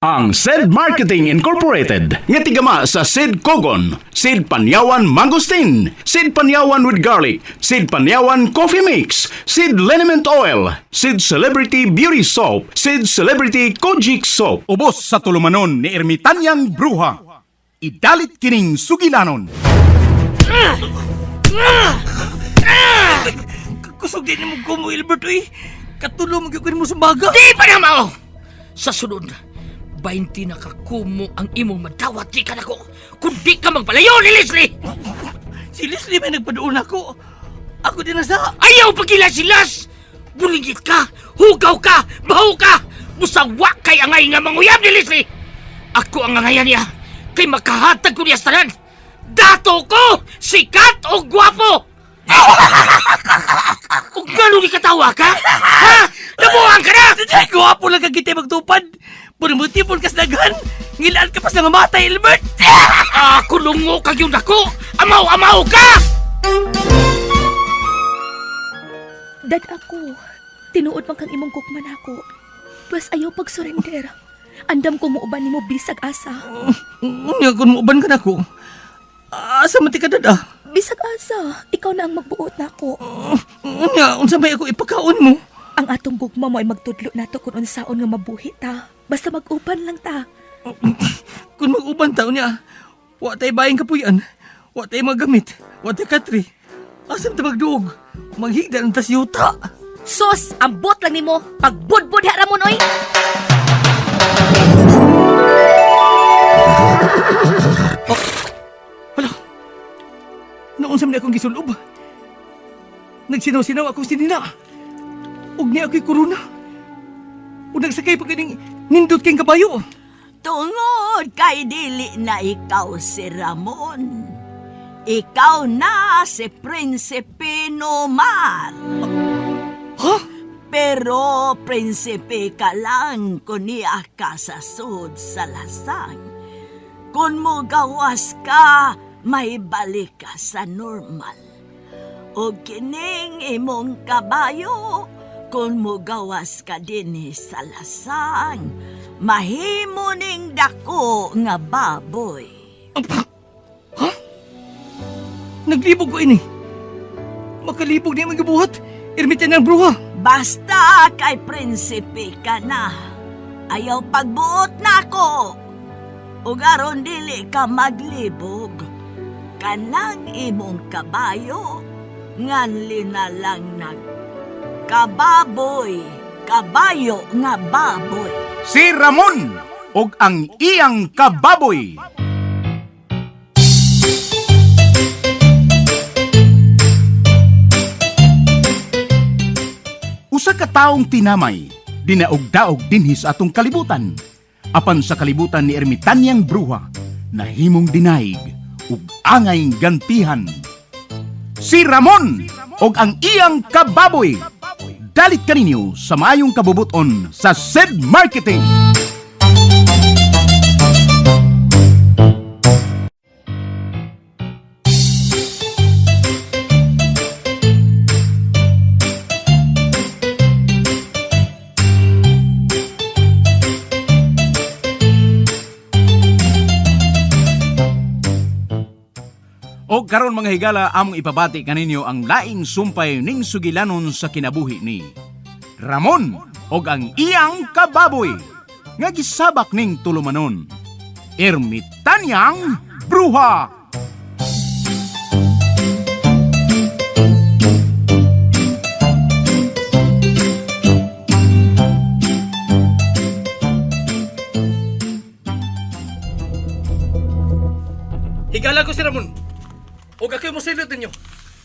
Ang SED Marketing Incorporated nga tigama sa SED Kogon, SED Panyawan Mangosteen, SED Panyawan with Garlic, SED Panyawan Coffee Mix, SED Liniment Oil, SED Celebrity Beauty Soap, SED Celebrity Kojic Soap. Ubos sa tulumanon ni Ermitanyang Bruha. Idalit kining sugilanon. Kusog din mo ko mo, Albert, eh. Katulong mo sa baga. Di pa na mao! Sa sunod, 20 na kakumo ang imong madawat di ka na ko. Kung di ka magpalayo ni Leslie! Si Leslie may nagpadoon ako. Ako din nasa... Ayaw pagilasilas! Bulingit ka, hugaw ka, baho ka! Musawa kay angay nga manguyab ni Leslie! Ako ang angayan niya, kay makahatag ko niya sa tanan. Dato ko, sikat o gwapo! Kung gano'n di katawa ka? Ha? Nabuhan ka na! Ay, guwapo lang kang kita magtupad. Puro mo tipon ka sa daghan. Ngilaan ka pa sa mamatay, Albert. Kulungo kag yung dako! Amaw-amaw ka! Dad ako, tinuod man kang imong kukman ako. Plus ayaw pag-surrender. Andam ko muuban ni mo bisag asa. Nga kung muuban ka na ko. Asa mati ka, dada? Bisag asa, ikaw na ang magbuot na ako. Nga, unsa may ako ipakaon mo? Ang atong gugma mo ay magtudlo nato kung unsaon nga mabuhi ta. Basta mag-uban lang ta. Kung mag-uban taon niya, wa tayo bayang kapuyan, wa tayo magamit, wa tayo katri. Asam ta magduog, maghigda ng tasyuta. Sos, ambot lang nimo pagbudbud ha Ramon oy. Hala, naunsam na akong gisulob. Nagsinaw-sinaw akong sinina. Ug niya ako'y korona. Ug nagsakay pa kaning nindot kayong kabayo. Tungod kay dili na ikaw si Ramon. Ikaw na si Prinsipe Nomar. Ha? Pero prinsipe ka lang kung niya ka sa sud sa lasang. Kung mo gawas ka, may balik ka sa normal. O kining imong kabayo, kung mo gawas ka din sa lasang, mahimo ning dako nga baboy. Ha? Naglibog ko ini. Makalibog niya magabuhat. Ermitan ng bruha. Basta kay prinsipe ka na. Ayaw pagbuot na ako. Ug aron dili ka maglibog. Kanang imong kabayo, nganli na lang kababoy, kabayo nga baboy. Si Ramon og ang iyang kababoy. Usa ka taong tinamay, dinaog-daog dinhi sa atong kalibutan. Apan sa kalibutan ni Ermitanyang Bruha, nahimong dinaig ug angay gantihan. Si Ramon og ang iyang kababoy. Dalit kaninyo sa maayong kabubuton sa SED Marketing. O karon mga higala, among ipabati kaninyo ang laing sumpay ning sugilanon sa kinabuhi ni Ramon og ang iyang kababoy nga gisabak ning tulumanon, Ermitanyang Bruha. Higala ko si Ramon. Huwag kayo mo silot ninyo.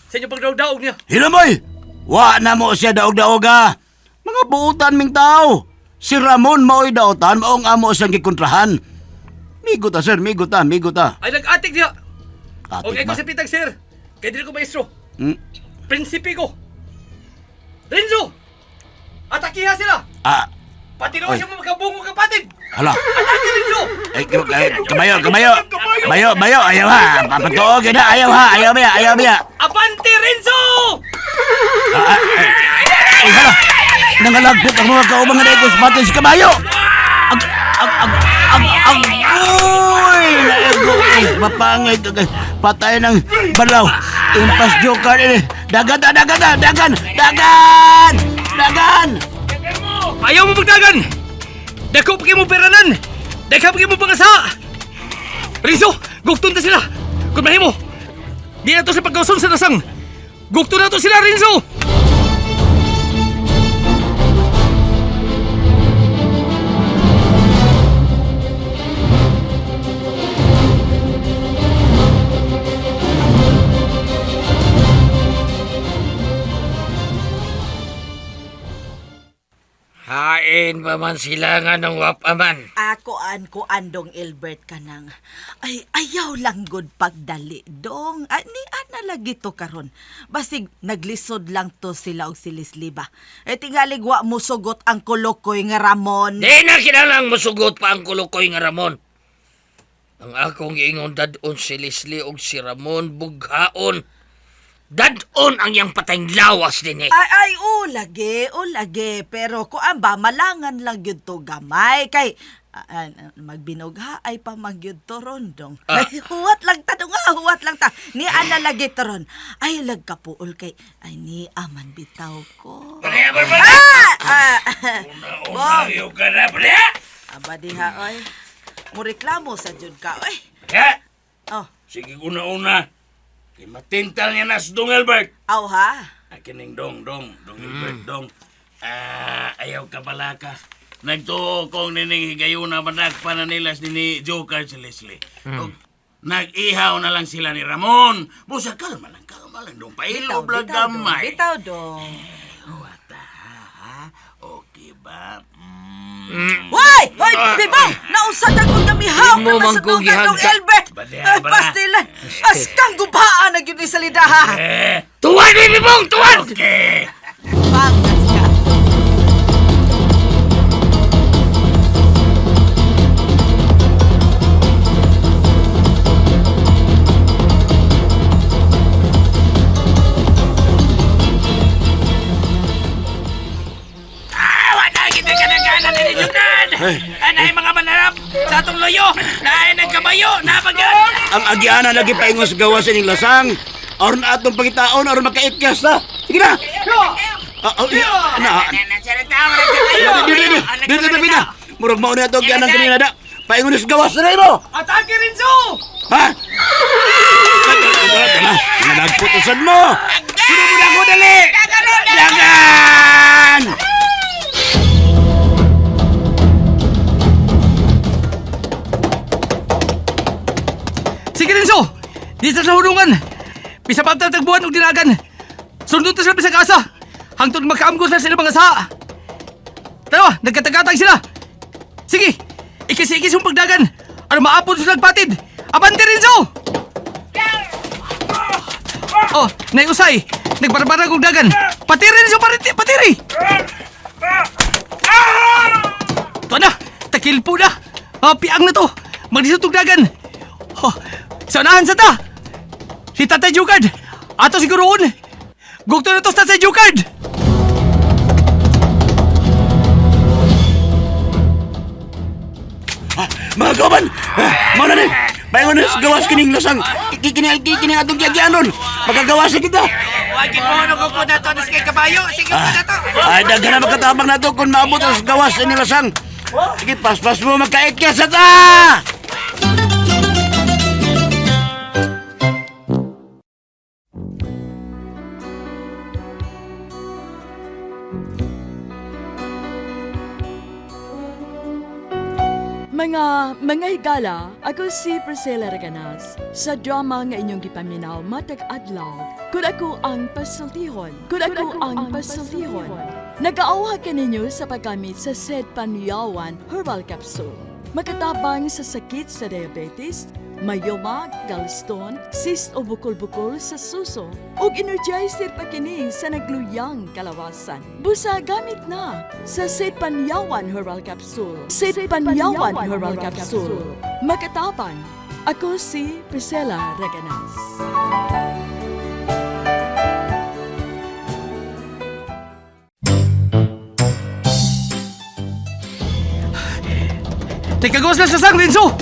Sa inyo pagdaog-daog niya. Hinamoy! Wa na mo siya daog-daoga. Mga buutan ming tao. Si Ramon mao'y daotan, maong amo siyang gikontrahan. Migo ta, sir. Migo ta. Ay, nag-atik niya. Atik Okay ko ba? sa pitag, sir. Kaya dili ko maestro. Hmm? Prinsipe ko. Renzo! Atakiha sila! Ah, Pati na Ay. siya mo magkabungo kapatid! hala. Atake, Renzo! Ay, kamayo. Ayaw ha. Papatuog yun ha. Ayaw biya. Abante, Renzo! Ay, hala. Nangalagpit ang mga kaubang na ikos pati si kabayo. Ag, mapangay ka kay patay ng balaw. Impas Joker ini. Dagan ta, dagan ta, dagan! Dagan! Dagan! Ayaw mo magdagan! Dako pa kayo mo peranan! Dako pa kayo mo pangasa! Rinso, gugtun ta sila! Kung mahimo, di na to sa pagkauson sa nasang! Gugtun na to sila, Rinso! Hain pa man sila nga ng wapaman. Ako ko andong Albert ka nang. Ay, ayaw lang good pagdali dong. Ni ana lagi to karon. Basig naglisod lang to sila og si Leslie ba. Tingalig wa mo sugot ang kulokoy nga Ramon. Di na kinalang masugot pa ang kulukoy nga Ramon. Ang akong ingon dadon si Leslie og si Ramon bughaon. Dadon ang yang patayng lawas din eh. Ay, lagi. Pero kuan ba, malangan lang yun to gamay. Kay, magbinugha ay pa magyud to ron dong. Ay, huwat lang ta. Ni ana lagi to ron. Ay, lagkapuol kay, ay ni aman bitaw ko. Unayo ka na, bala! Aba diha, oy. Mureklamo sa jud ka, oy. Ha? Oh, Sige una. Kay matintal niya nas Dong Albert. aw ha. Akining Dong Albert, Dong. Ayaw ka bala ka. Nagtuo kong nining higayuna managpa na nilas ni Joker si Leslie. Og nag-ihaw na lang sila ni Ramon. Busa, kalma lang, Dong. Pailob lang gamay. Bitaw dong. Wata, ha? Okay ba? Hoy, bibang! Nausad akong namihaw Di mo naman sa man kong dong gihagsa. Albert! Badiha, bala. Pastilan! Askang gubhaan na yun ni Salidaha! Tuwan, baby bong! Tuwan! Okay. Bangas ka! Wala kita kanagana na nilunan! Anay mga manarap sa atong loyo! Naay nagkabayo! Napagyan! Ang agiana lagi paingos gawas ining lasang. Aron atong pangitaon aron makaikyas ta. Sige na. Dito. Murag mao na to gianang kanina da. Paingos gawas na mo. Atake, Rinso! Ha? Nagputusan mo. Sunod mo na ako dali. Dagan! Sige, Rinso! Di sa hurungan! Bisa pa ang tagbuhan o dinagan! Sundot na sila sa kasa! Hangtod makaamgos na sila mga saha! Tara, nagkatagatag sila! Sige! Ikis-ikis yung pagdagan! Ano maapon sa nagpatid! Abante, Rinso! Oh, naiusay! Nagbarbarag og dagan! Patiri, Rinso! Patiri! Ito na! Takilpo na! Piang na to! Magdisutog dagan! Oh, sa unahan sa ta! Si Tatay Jugard! Ato siguroon! Gugto na to sa Tatay Jugard! Mga kawan! Mao na ni! Paingon na gawas kining lasang! Kini atong giagyanon! Magagawasan kita! Wagin mo ano ko na to nas kay kabayo! Sige mo na to! Ay, daghan na magkatabang na to kung maabot ang gawas ining lasang! Sige, pas-pas mo magkaikyas sa ta! Mga higala, ako si Priscilla Reganas. Sa drama nga inyong gipaminaw matag adlaw, kung ako ang pasultihon. Nag-aawha ka ninyo sa paggamit sa Sed Panyawan Herbal Capsule. Makatabang sa sakit sa diabetes, mayoma, gallstone, cyst o bukol-bukol sa suso, ug energizer pa kini sa nagluyang kalawasan. Busa gamit na sa Sed Panyawan Herbal Capsule. Makatabang, ako si Priscilla Reganas. Nagkagawas na sa sang, Rinso!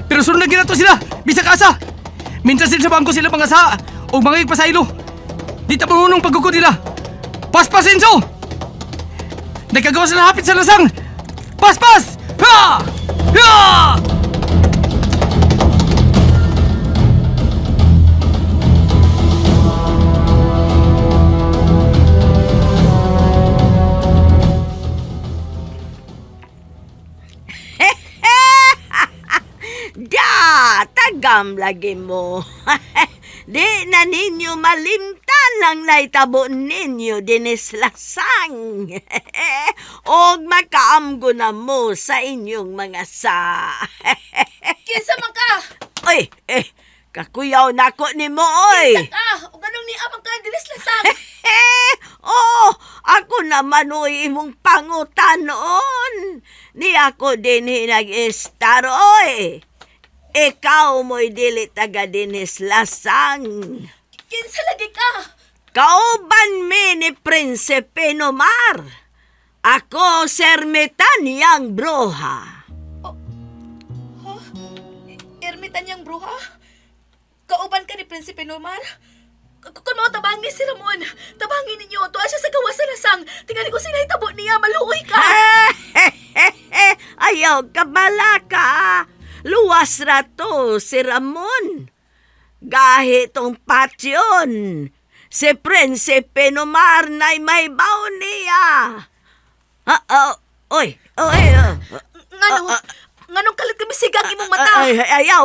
Pero sunod na to sila, bisag asa. Minsan sila sa bangko sila mga sa o mga igpasaylo. Di tapunong pagkukod nila. Paspas, Enzo! Nagkagawa sila hapit sa lasang. Paspas! Ha! Ha! Tagam lagi mo. Di na ninyo malimtan lang naitabo ninyo dinis lasang. Og makaamgo na mo sa inyong mga sa. Kinsa man ka? Oy, kakuyaw na ko ni mo, oy. O ganong ni amang ka dilis lasang. Oh, ako naman oy imong pangutan noon. Ni ako din hinag-istar, oy. Ikaw mo'y dili taga dinis lasang. Kinsa lagi ka? Kauban mi ni Prinsipe Nomar. Ako, Sermitanyang Bruha. Ermitan niyang bruha? Kauban ka ni Prinsipe Nomar? Kung mo tabangi si Ramon, tabangin ninyo. Tuwa siya sa gawa sa lasang. Tingnan ko sinahitabo niya. Maluoy ka. Ayaw ka bala ka. Luwas rato si Ramon. Gahi tong patyon. Si Prinsipe Nomar na'y may baon niya. Oy. Nganong kalit kami sigang imong mata? Ayaw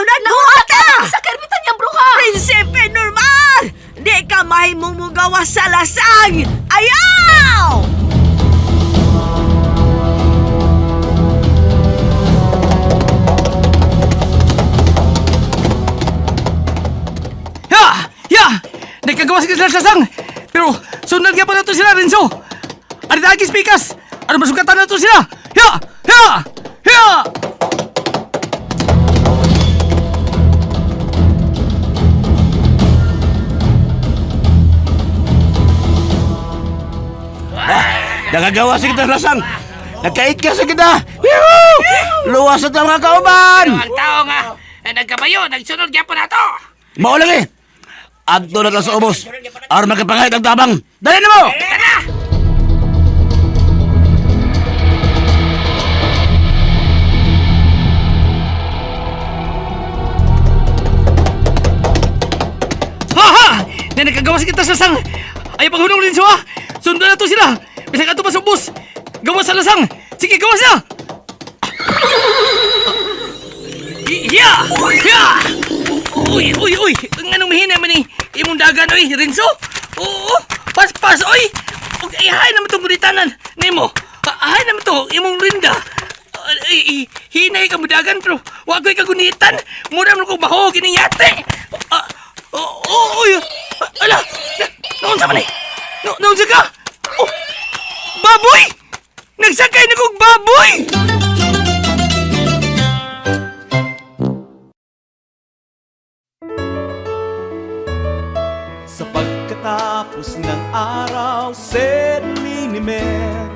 na duwata! Sa kermitan niyang bruha! Prinsipe Nomar! Di ka mahimumugawa sa lasang! Ayaw! Ya! Nagkagawa sila sa lasang. Pero sunod nga pa na to sila, Renzo. Arita agis pikas. Ano masukatan na to sila? Ya! Ya! Ya! Nagagawa sa kita lasang. Nagkait ka sa kita. Yuhu! Luwas at mga kauban. Ang tao nga, nagkabayo, nagsunod kaya po na to. Mao lagi. Adto na ta sa ubos. Aron magkapangayat ang tabang. Dali na mo! Tara! Ha! Na nagkagawa sa kita sa lasang. Ayaw paghunong Renzo ha. Sunod na to sila. Bisag ato pa sa bus. Gawa sa lasang. Sige, gawa siya. Ya! Ya! Uy! Anong mahina man ni imong dagan, oy, Renzo? Oo, pas, oy! Og ihay naman itong gulitanan. Nemo, ahay naman to, imong rinda. Hinay ka mo dagan, pero wag ko'y kagunitan. Mura mo kong baho, kiniyate. Uy! Ala! Noon sa man eh? Noon sa ka? Oh! Baboy! Nagsakay na kong baboy! Sa pagkatapos ng araw, said Linimen,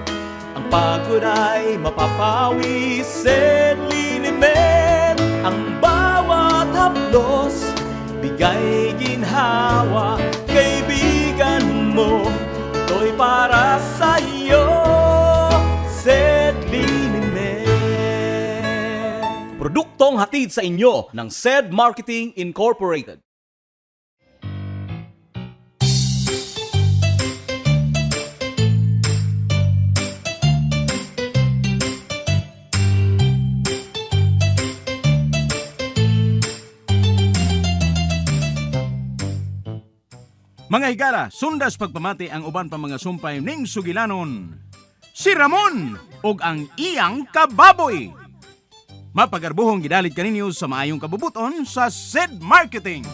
ang pagod ay mapapawi, said Linimen. Ang bawat haplos, bigay ginhawa, kaibigan mo, ito'y para sa'yo, said Linimen. Produktong hatid sa inyo ng SED Marketing Incorporated. Mga higala, sundas pagpamati ang uban pa mga sumpay ning sugilanon. Si Ramon ug ang iyang kababoy. Mapagarbuhong gidalit kaninyo sa maayong kabubuton sa SED Marketing.